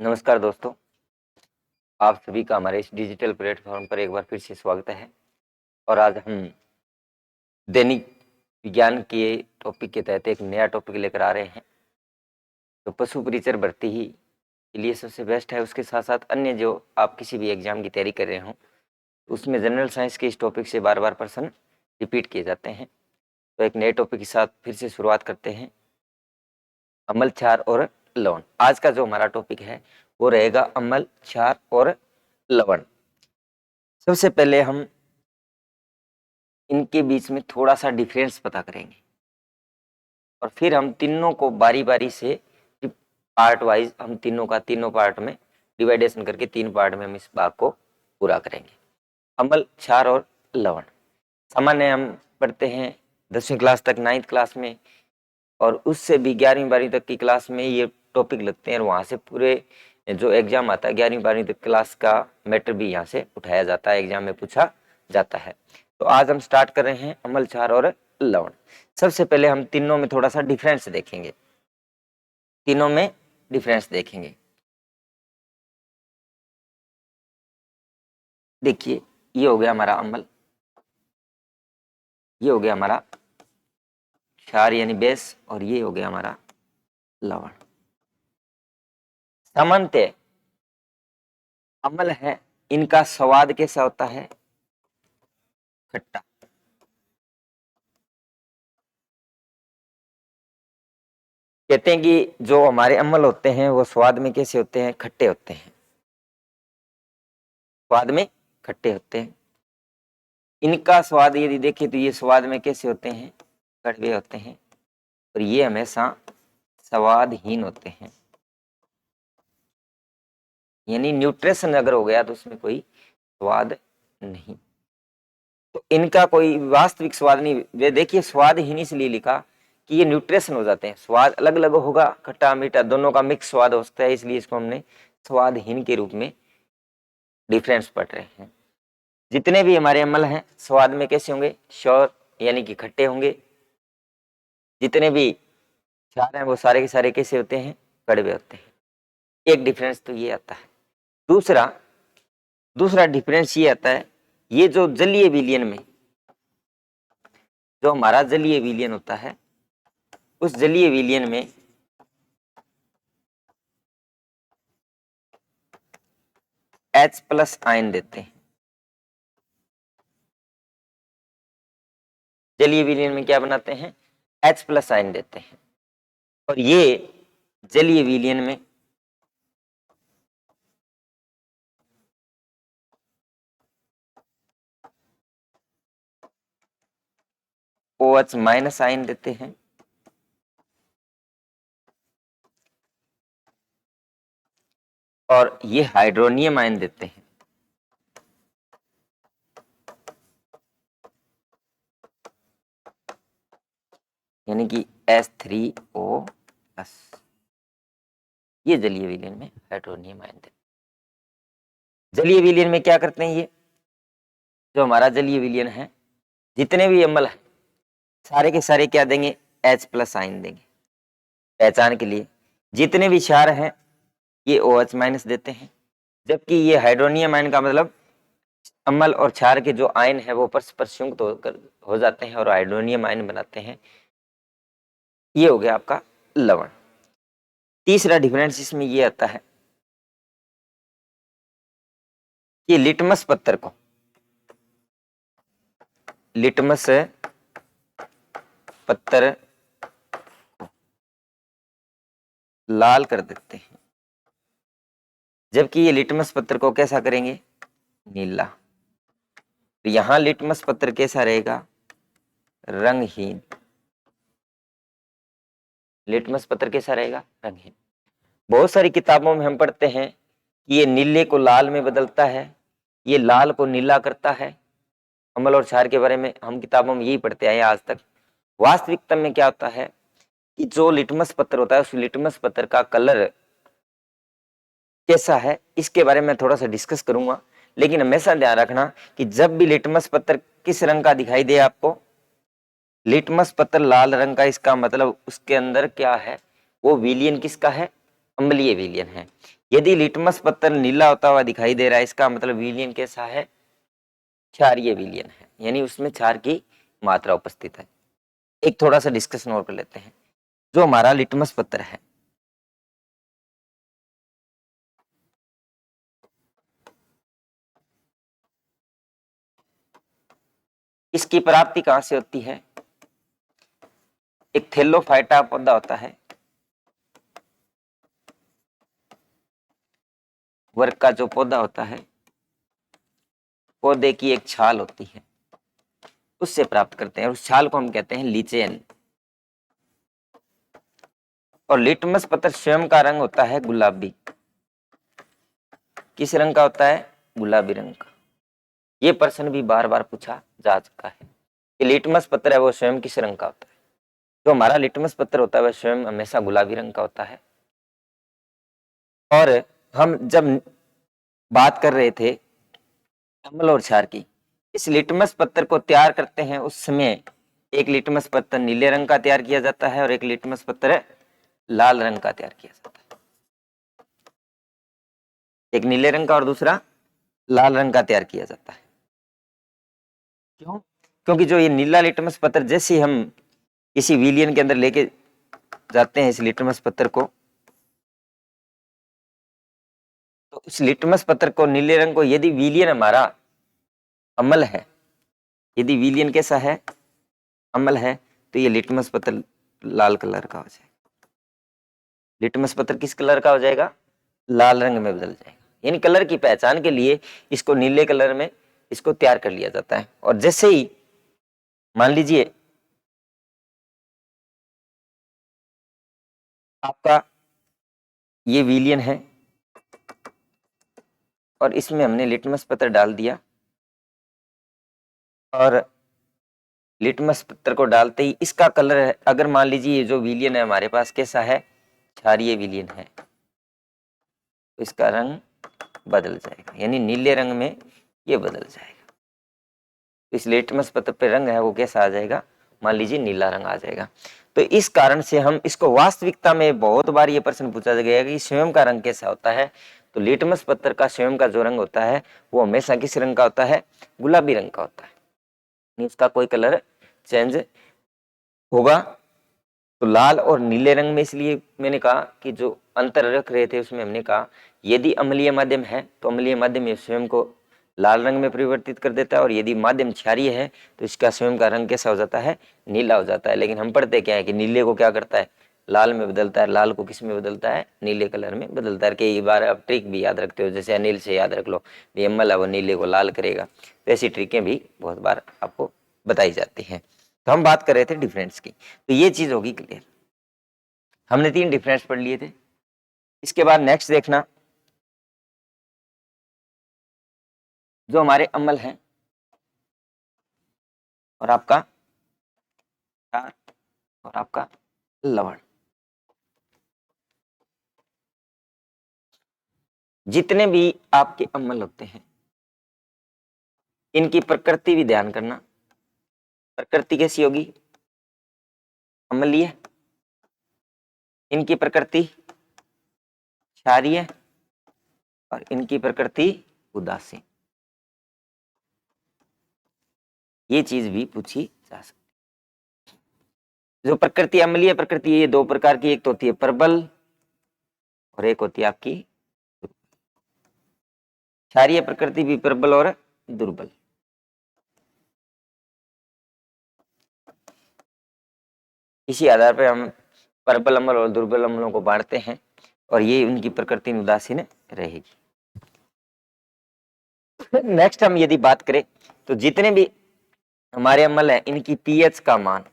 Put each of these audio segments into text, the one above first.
नमस्कार दोस्तों, आप सभी का हमारे इस डिजिटल प्लेटफॉर्म पर एक बार फिर से स्वागत है। और आज हम दैनिक विज्ञान के टॉपिक के तहत एक नया टॉपिक लेकर आ रहे हैं। तो पशु परिचर भर्ती ही के लिए सबसे बेस्ट है। उसके साथ साथ अन्य जो आप किसी भी एग्जाम की तैयारी कर रहे हो उसमें जनरल साइंस के इस टॉपिक से बार बार प्रश्न रिपीट किए जाते हैं। तो एक नए टॉपिक के साथ फिर से शुरुआत करते हैं, अम्ल, क्षार और लवण। आज का जो हमारा टॉपिक है वो रहेगा अम्ल, क्षार और लवण। सबसे पहले हम इनके बीच में थोड़ा सा डिफरेंस पता करेंगे और फिर हम तीनों को बारी बारी से पार्ट वाइज हम तीनों पार्ट में डिवाइडेशन करके 3 पार्ट में हम इस भाग को पूरा करेंगे। अम्ल, क्षार और लवण सामान्य हम पढ़ते हैं 10वीं क्लास तक, 9th क्लास में, और उससे भी 11वीं 12वीं तक की क्लास में ये टॉपिक लगते हैं। और वहाँ से पूरे जो एग्जाम आता है 11वीं 12वीं तक क्लास का मैटर भी यहाँ से उठाया जाता है, एग्जाम में पूछा जाता है। तो आज हम स्टार्ट कर रहे हैं अम्ल, क्षार और लवण। सबसे पहले हम तीनों में थोड़ा सा डिफरेंस देखेंगे, तीनों में डिफरेंस देखेंगे। देखिए, ये हो गया हमारा अम्ल, ये हो गया हमारा क्षार यानी बेस, और ये हो गया हमारा लवण। सामान्यतः अम्ल है, इनका स्वाद कैसा होता है? खट्टा। कहते हैं कि जो हमारे अम्ल होते हैं वो स्वाद में कैसे होते हैं? खट्टे होते हैं, स्वाद में खट्टे होते हैं। इनका स्वाद यदि देखें तो ये स्वाद में कैसे होते हैं? कड़वे होते हैं, और ये हमेशा स्वादहीन होते हैं। यानी न्यूट्रिशन अगर हो गया तो उसमें कोई स्वाद नहीं, तो इनका कोई वास्तविक स्वाद नहीं। वे देखिए स्वादहीन इसलिए लिखा कि ये न्यूट्रिशन हो जाते हैं। स्वाद अलग अलग होगा, खट्टा मीठा दोनों का मिक्स स्वाद हो सकता है, इसलिए इसको हमने स्वादहीन के रूप में डिफरेंस पढ़ रहे हैं। जितने भी हमारे अम्ल हैं स्वाद में कैसे होंगे? श्योर यानी कि खट्टे होंगे। जितने भी क्षार हैं वो सारे के सारे कैसे होते हैं? कड़वे होते हैं। एक डिफरेंस तो ये आता है। दूसरा डिफरेंस ये आता है, ये जो जलीय विलयन में, जो हमारा जलीय विलयन होता है, उस जलीय विलयन में H+ आयन देते हैं। जलीय विलयन में क्या बनाते हैं? H+ आयन देते हैं। और ये जलीय विलयन में OH- आयन देते हैं। और ये हाइड्रोनियम आयन देते हैं। यानी कि H3O+। ये जलीय विलयन में हाइड्रोनियम आयन देते हैं। जलीय विलयन में क्या करते हैं? ये जो हमारा जलीय विलयन है, जितने भी अम्ल है सारे के सारे क्या देंगे? H+ आयन देंगे पहचान के लिए। जितने भी क्षार हैं ये OH- देते हैं, जबकि ये हाइड्रोनियम आयन का मतलब अम्ल और क्षार के जो आयन है वो परस्पर संयुक्त हो जाते हैं और हाइड्रोनियम आयन बनाते हैं। ये हो गया आपका लवण। तीसरा डिफरेंस इसमें ये आता है कि लिटमस पत्थर को लाल कर देते हैं, जबकि ये लिटमस पत्थर को कैसा करेंगे? नीला। तो यहां लिटमस पत्थर कैसा रहेगा? रंगहीन। लिटमस पत्थर कैसा रहेगा? रंगहीन। बहुत सारी किताबों में हम पढ़ते हैं कि ये नीले को लाल में बदलता है, ये लाल को नीला करता है। अम्ल और क्षार के बारे में हम किताबों में यही पढ़ते आए आज तक। वास्तविकता में क्या होता है कि जो लिटमस पत्थर होता है उस लिटमस पत्थर का कलर कैसा है इसके बारे में थोड़ा सा डिस्कस करूंगा। लेकिन हमेशा ध्यान रखना कि जब भी लिटमस पत्थर किस रंग का दिखाई दे आपको, लिटमस पत्थर लाल रंग का, इसका मतलब उसके अंदर क्या है? वो विलयन किसका है? अम्लीय विलयन है। यदि लिटमस पत्र नीला होता हुआ दिखाई दे रहा है, इसका मतलब विलयन कैसा है? क्षारीय विलयन है, यानी उसमें क्षार की मात्रा उपस्थित है। एक थोड़ा सा डिस्कशन और कर लेते हैं। जो हमारा लिटमस पत्र है, इसकी प्राप्ति कहां से होती है? एक थैलोफाइटा पौधा होता है, वर्ग का जो पौधा होता है, पौधे की एक छाल होती है, उससे प्राप्त करते हैं। उस छाल को हम कहते हैं लीचेन। और लिटमस पत्र स्वयं का रंग होता है गुलाबी। किस रंग का होता है? गुलाबी रंग का। ये प्रश्न भी बार बार पूछा जा चुका है कि लिटमस पत्र है वो स्वयं किस रंग का होता है। जो हमारा लिटमस पत्र होता है वह स्वयं हमेशा गुलाबी रंग का होता है। और हम जब बात कर रहे थे अम्ल और क्षार की, इस लिटमस पत्र को तैयार करते हैं उस समय एक लिटमस पत्र नीले रंग का तैयार किया जाता है और एक लिटमस पत्र लाल रंग का तैयार किया जाता है। एक नीले रंग का और दूसरा लाल रंग का तैयार किया जाता है। क्यों? क्योंकि जो ये नीला लिटमस पत्र जैसे हम किसी विलियन के अंदर लेके जाते हैं इस लिटमस पत्र को, तो उस लिटमस पत्र को नीले रंग को, यदि विलियन हमारा अम्ल है, यदि विलियन कैसा है? अम्ल है, तो ये लिटमस पत्र लाल कलर का हो जाएगा। लिटमस पत्र किस कलर का हो जाएगा? लाल रंग में बदल जाएगा। यानी कलर की पहचान के लिए इसको नीले कलर में इसको तैयार कर लिया जाता है। और जैसे ही मान लीजिए आपका ये विलियन है और इसमें हमने लिटमस पत्र डाल दिया, और लिटमस पत्र को डालते ही इसका कलर है, अगर मान लीजिए ये जो विलियन है हमारे पास कैसा है? क्षारीय विलियन है, तो इसका रंग बदल जाएगा, यानी नीले रंग में ये बदल जाएगा। इस लिटमस पत्र पे रंग है वो कैसा आ जाएगा? मान लीजिए नीला रंग आ जाएगा। तो इस कारण से हम इसको, वास्तविकता में बहुत बार ये प्रश्न पूछा गया है कि स्वयं का रंग कैसा होता है, तो लिटमस पत्र का स्वयं का जो रंग होता है वो हमेशा किस रंग का होता है? गुलाबी रंग का होता है, उसका कोई कलर चेंज होगा। तो लाल और नीले रंग में इसलिए मैंने कहा कि जो अंतर रख रहे थे उसमें हमने कहा यदि अम्लीय माध्यम है तो अम्लीय माध्यम स्वयं को लाल रंग में परिवर्तित कर देता है, और यदि माध्यम क्षारीय है तो इसका स्वयं का रंग कैसा हो जाता है? नीला हो जाता है। लेकिन हम पढ़ते क्या है कि नीले को क्या करता है? लाल में बदलता है, लाल को किस में बदलता है? नीले कलर में बदलता है। कई बार आप ट्रिक भी याद रखते हो, जैसे अनिल से याद रख लो, ये अम्ल है वो नीले को लाल करेगा। तो ऐसी ट्रिकें भी बहुत बार आपको बताई जाती हैं। तो हम बात कर रहे थे डिफरेंस की, तो ये चीज होगी क्लियर। हमने 3 डिफरेंस पढ़ लिए थे। इसके बाद नेक्स्ट देखना, जो हमारे अम्ल हैं और आपका क्षार और आपका लवण, जितने भी आपके अम्ल होते हैं इनकी प्रकृति भी ध्यान करना। प्रकृति कैसी होगी? अम्लीय। इनकी प्रकृति क्षारीय और इनकी प्रकृति उदासीन। ये चीज भी पूछी जा सकती। जो प्रकृति अम्लीय प्रकृति, ये 2 प्रकार की, एक तो होती है प्रबल और एक होती है आपकी क्षारीय प्रकृति, भी प्रबल और दुर्बल। इसी आधार पर हम प्रबल अम्ल और दुर्बल अम्लों को बांटते हैं, और ये उनकी प्रकृति उदासीन रहेगी। नेक्स्ट हम यदि बात करें तो जितने भी हमारे अम्ल है इनकी पीएच का मान,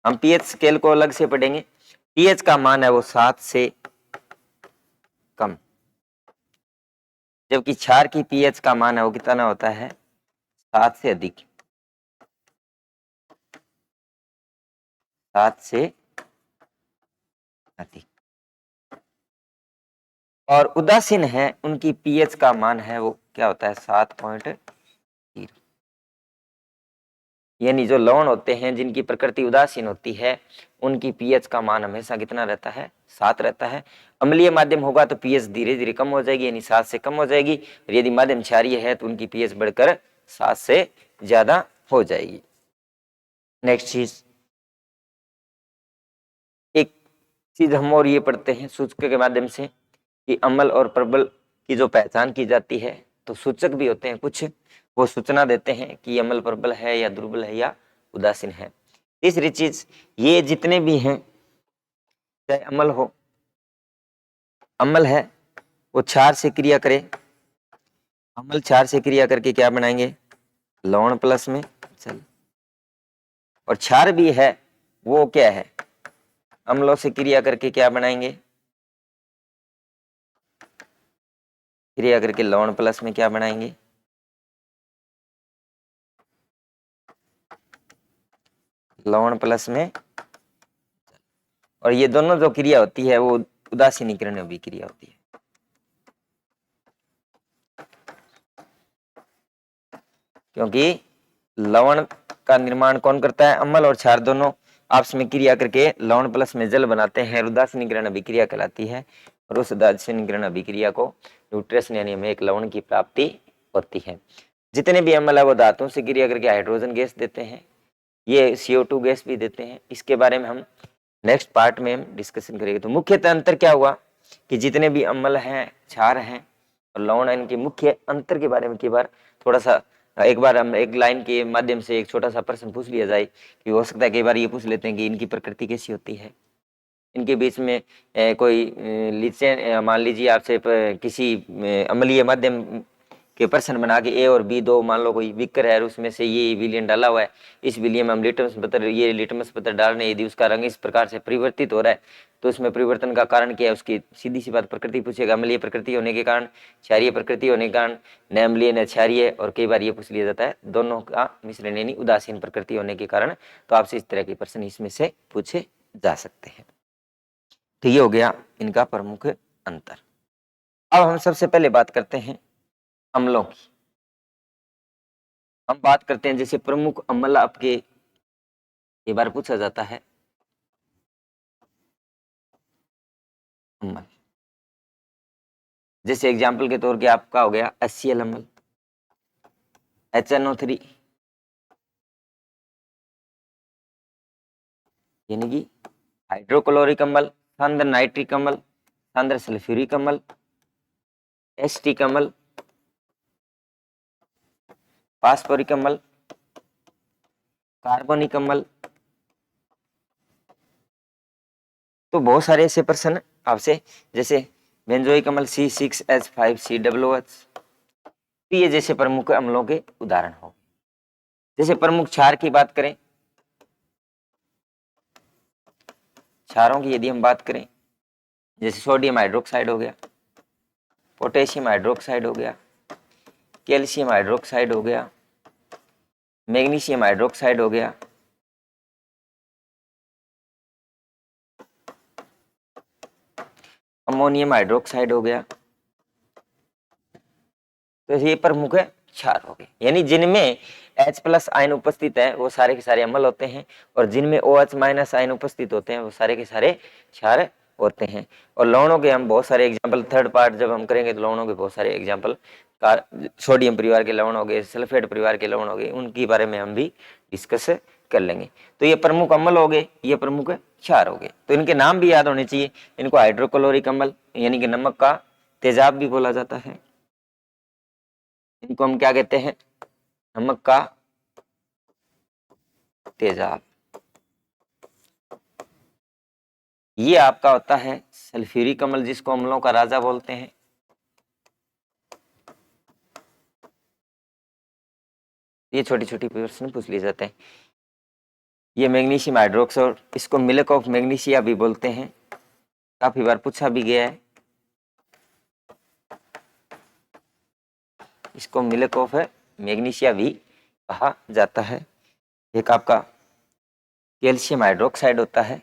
हम पीएच स्केल को अलग से पढ़ेंगे। पीएच का मान है वो 7 से कम, जबकि क्षार की पीएच का मान है वो कितना होता है? 7 से अधिक। 7 से अधिक। और उदासीन है उनकी पीएच का मान है वो क्या होता है? 7.0। यानी जो लवण होते हैं जिनकी प्रकृति उदासीन होती है उनकी पीएच का मान हमेशा कितना रहता है, 7 रहता है। अम्लीय माध्यम होगा तो पीएच धीरे धीरे कम हो जाएगी, यानी 7 से कम हो जाएगी। और यदि माध्यम क्षारीय है तो उनकी पीएच बढ़कर 7 से ज्यादा हो जाएगी। नेक्स्ट चीज, एक चीज हम और ये पढ़ते हैं सूचक के माध्यम से कि अम्ल और प्रबल की जो पहचान की जाती है, तो सूचक भी होते हैं कुछ, वो सूचना देते हैं कि अम्ल प्रबल है या दुर्बल है या उदासीन है। तीसरी चीज, ये जितने भी हैं, चाहे अम्ल हो, अम्ल है वो क्षार से क्रिया करे, अम्ल क्षार से क्रिया करके क्या बनाएंगे, लवण प्लस में, चल, और क्षार भी है वो क्या है, अम्लों से क्रिया करके क्या बनाएंगे, क्रिया करके लवण प्लस में क्या बनाएंगे, लवण प्लस में। और ये दोनों जो क्रिया होती है वो उदासीनीकरण अभिक्रिया होती है। क्योंकि लवण का निर्माण कौन करता है, अम्ल और क्षार दोनों आपस में क्रिया करके लवण प्लस में जल बनाते हैं, उदासीनीकरण अभिक्रिया कहलाती है। और उस उदासीनीकरण अभिक्रिया को न्यूट्रेशन यानी हमें एक लवण की प्राप्ति होती है। जितने भी अम्ल है वो धातुओं से क्रिया करके हाइड्रोजन गैस देते हैं, ये CO2 गैस भी देते हैं। इसके बारे में हम नेक्स्ट पार्ट में हम डिस्कशन करेंगे। तो मुख्यतः अंतर क्या हुआ कि जितने भी अम्ल हैं, क्षार हैं और लवण, इनके मुख्य अंतर के बारे में की बार थोड़ा सा एक बार हम एक लाइन के माध्यम से एक छोटा सा प्रश्न पूछ लिया जाए कि हो सकता है कई बार ये पूछ लेते हैं कि इनकी प्रकृति कैसी होती है, इनके बीच में कोई मान लीजिए आपसे किसी अम्लीय माध्यम के पर्सन बना के ए और बी दो मान लो कोई बिकर है, उसमें से ये विलियन डाला हुआ है, इस विलियन में हम लिटमस पत्थर, ये लिटमस पत्थर डालने, यदि उसका रंग इस प्रकार से परिवर्तित हो रहा है तो उसमें परिवर्तन का कारण क्या है, उसकी सीधी सी बात प्रकृति पूछेगा। अम्लीय प्रकृति होने के कारण, क्षारीय प्रकृति होने के कारण, न अम्लीय न क्षारीय, और कई बार ये पूछ लिया जाता है दोनों का मिश्रण यानी उदासीन प्रकृति होने के कारण। तो आपसे इस तरह के प्रश्न इसमें से पूछे जा सकते हैं। तो ये हो गया इनका प्रमुख अंतर। अब हम सबसे पहले बात करते हैं अम्लों की। हम बात करते हैं जैसे प्रमुख अम्ल आपके ये बार पूछा जाता है, अम्ल जैसे एग्जाम्पल के तौर पे आपका हो गया HCl अम्ल, HNO3 यानी कि हाइड्रोक्लोरिक अम्ल, सांद्र नाइट्रिक अम्ल, सांद्र सल्फ्यूरिक अम्ल, एसिटिक अम्ल, फास्फोरिक अम्ल, कार्बोनिक अम्ल। तो बहुत सारे ऐसे प्रश्न आपसे, जैसे बेंजोइक अम्ल C6H5COOH, ये जैसे प्रमुख अम्लों के उदाहरण हो। जैसे प्रमुख क्षार की बात करें, क्षारों की यदि हम बात करें, जैसे सोडियम हाइड्रोक्साइड हो गया, पोटेशियम हाइड्रोक्साइड हो गया, कैल्शियम हाइड्रोक्साइड हो गया, मैग्नीशियम हाइड्रोक्साइड हो गया, अमोनियम हाइड्रोक्साइड हो गया। तो ये प्रमुख क्षार हो गए, यानी जिनमें H+ आयन उपस्थित है वो सारे के सारे अम्ल होते हैं, और जिनमें OH- आयन उपस्थित होते हैं वो सारे के सारे क्षार होते हैं। और लवणों के हम बहुत सारे एग्जाम्पल, थर्ड पार्ट जब हम करेंगे तो लवणों के बहुत सारे एग्जाम्पल, सोडियम परिवार के लवण हो गए, सल्फेट परिवार के लवण हो गए, उनके बारे में हम भी डिस्कस कर लेंगे। तो ये प्रमुख अम्ल हो गए, ये प्रमुख क्षार हो गए। तो इनके नाम भी याद होने चाहिए। इनको हाइड्रोक्लोरिक अम्ल यानी कि नमक का तेजाब भी बोला जाता है, इनको हम क्या कहते हैं, नमक का तेजाब। ये आपका होता है सल्फ्यूरिक अम्ल, जिसको अम्लों का राजा बोलते हैं। ये छोटी छोटी प्रश्न पूछ लिए जाते हैं। ये मैग्नीशियम हाइड्रोक्साइड, इसको मिल्क ऑफ मैग्नीशिया भी बोलते हैं, काफी बार पूछा भी गया है। इसको मिल्क ऑफ मैग्नीशिया भी कहा जाता है। एक आपका कैल्शियम हाइड्रोक्साइड होता है,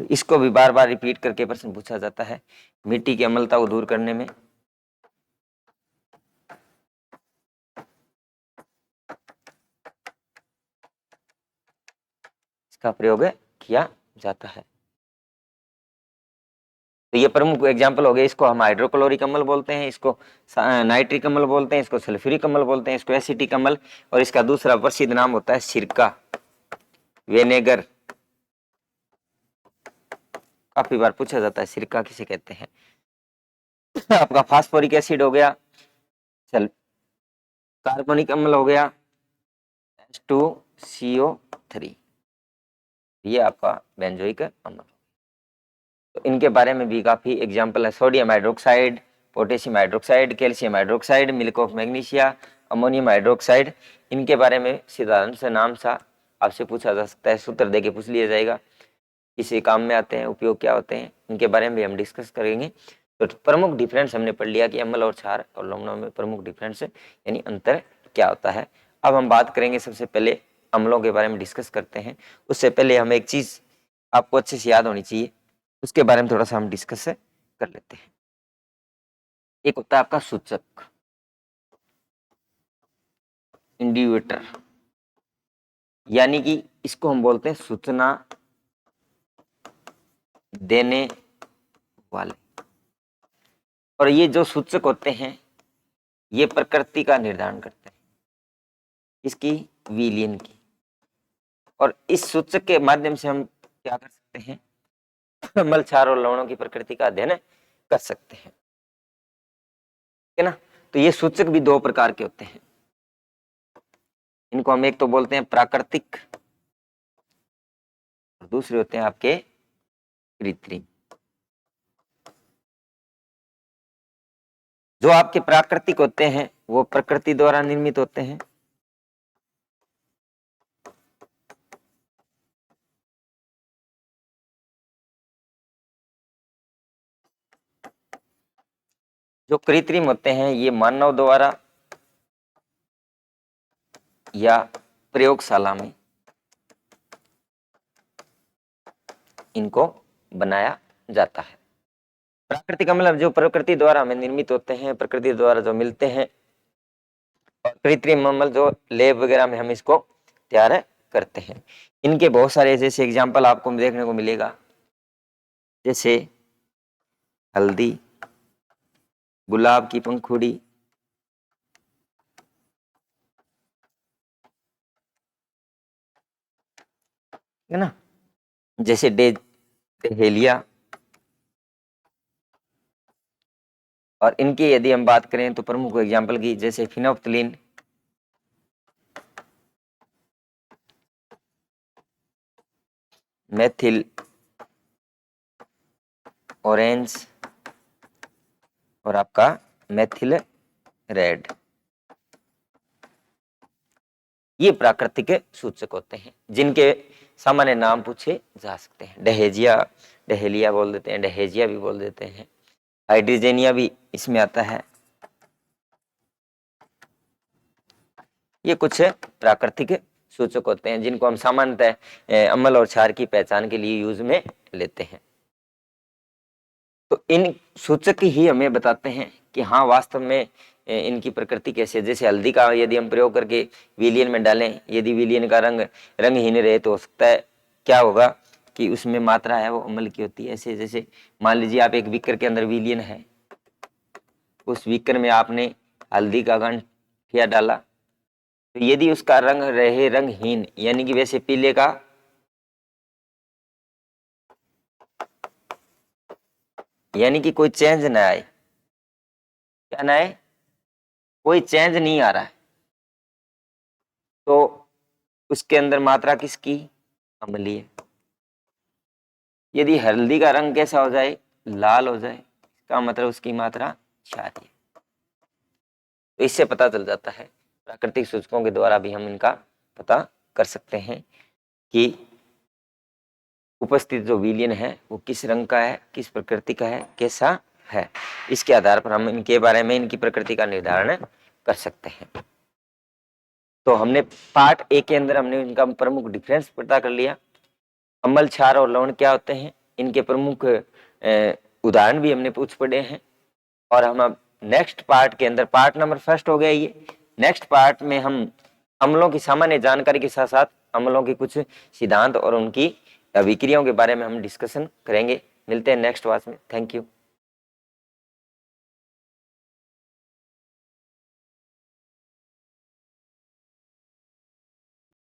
इसको भी बार बार रिपीट करके प्रश्न पूछा जाता है मिट्टी की अम्लता को दूर करने में। इसका प्रयोग किया जाता है। तो ये प्रमुख एग्जाम्पल हो गए। इसको हम हाइड्रोक्लोरिक अम्ल बोलते हैं, इसको नाइट्रिक अम्ल बोलते हैं, इसको सल्फ्यूरिक अम्ल बोलते हैं, इसको एसिटिक अम्ल, और इसका दूसरा प्रसिद्ध नाम होता है सिरका, विनेगर। काफी बार पूछा जाता है सिरका किसे कहते हैं। आपका फास्फोरिक एसिड हो गया, कार्बनिक अम्ल हो गया H2CO3, ये आपका बेंजोइक अम्ल। तो इनके बारे में भी काफी एग्जाम्पल है। Sodium hydroxide, potassium hydroxide, calcium hydroxide, milk of magnesia, ammonium hydroxide. इनके बारे में साधारण से नाम सा आपसे पूछा जा सकता है, सूत्र देके पूछ लिया जाएगा, किसी काम में आते हैं, उपयोग क्या होते हैं, इनके बारे में भी हम डिस्कस करेंगे। तो प्रमुख डिफरेंस हमने पढ़ लिया कि अम्ल और क्षार और लवणों में प्रमुख डिफरेंस यानी अंतर क्या होता है। अब हम बात करेंगे, सबसे पहले अम्लों के बारे में डिस्कस करते हैं। उससे पहले हम एक चीज आपको अच्छे से याद होनी चाहिए, उसके बारे में थोड़ा सा हम डिस्कस कर लेते हैं। एक होता है आपका सूचक, इंडिकेटर, यानी कि इसको हम बोलते हैं सूचना देने वाले। और ये जो सूचक होते हैं ये प्रकृति का निर्धारण करते हैं, इसकी विलयन की। और इस सूचक के माध्यम से हम क्या कर सकते हैं, अम्ल, क्षार और लवणों की प्रकृति का अध्ययन कर सकते हैं, है ना। तो ये सूचक भी दो प्रकार के होते हैं। इनको हम एक तो बोलते हैं प्राकृतिक और दूसरे होते हैं आपके कृत्रिम। जो आपके प्राकृतिक होते हैं वो प्रकृति द्वारा निर्मित होते हैं, जो कृत्रिम होते हैं ये मानव द्वारा या प्रयोगशाला में इनको बनाया जाता है। प्राकृतिक अम्ल जो प्रकृति द्वारा हमें निर्मित होते हैं, प्रकृति द्वारा जो मिलते हैं, और कृत्रिम अम्ल जो लैब वगैरह में हम इसको तैयार करते हैं। इनके बहुत सारे जैसे एग्जाम्पल आपको देखने को मिलेगा, जैसे हल्दी, गुलाब की पंखुड़ी, है ना, जैसे डहेलिया। और इनकी यदि हम बात करें तो प्रमुख एग्जाम्पल की जैसे फिनोप्थलीन, मेथिल ऑरेंज और आपका मेथिल रेड, ये प्राकृतिक सूचक होते हैं जिनके सामान्य नाम पूछे जा सकते हैं। डहेजिया, डहेलिया बोल देते हैं, डहेजिया भी बोल देते हैं, हाइड्रोजेनिया भी इसमें आता है। ये कुछ प्राकृतिक सूचक होते हैं जिनको हम सामान्यतः अम्ल और क्षार की पहचान के लिए यूज में लेते हैं। तो इन सूचक ही हमें बताते हैं कि हाँ वास्तव में इनकी प्रकृति कैसे है। जैसे हल्दी का यदि हम प्रयोग करके विलयन में डालें, यदि विलयन का रंग रंगहीन रहे तो हो सकता है क्या होगा कि उसमें मात्रा है वो अम्ल की होती है। ऐसे जैसे मान लीजिए आप एक बीकर के अंदर विलयन है, उस बीकर में आपने हल्दी का गंठिया डाला, तो यदि उसका रंग रहे रंगहीन, यानी कि वैसे पीले का यानी कि कोई चेंज ना आए, क्या ना आए, कोई चेंज नहीं आ रहा है, तो उसके अंदर मात्रा किसकी, अम्लीय। यदि हल्दी का रंग कैसा हो जाए, लाल हो जाए, इसका मतलब उसकी मात्रा क्षारीय। तो इससे पता चल जाता है, प्राकृतिक सूचकों के द्वारा भी हम इनका पता कर सकते हैं कि उपस्थित जो विलयन है वो किस रंग का है, किस प्रकृति का है, कैसा है। इसके आधार पर हम इनके बारे में, इनकी प्रकृति का निर्धारण कर सकते हैं। तो हमने पार्ट ए के अंदर हमने इनका प्रमुख डिफरेंस पता कर लिया। अम्ल, क्षार और लवण क्या होते हैं, इनके प्रमुख उदाहरण भी हमने पूछ पड़े हैं। और हम अब नेक्स्ट पार्ट के अंदर, पार्ट नंबर फर्स्ट हो गया ये, नेक्स्ट पार्ट में हम अम्लों की सामान्य जानकारी के साथ साथ अम्लों के कुछ सिद्धांत और उनकी अभिक्रियाओं के बारे में हम डिस्कशन करेंगे। मिलते हैं नेक्स्ट क्लास में। Thank you.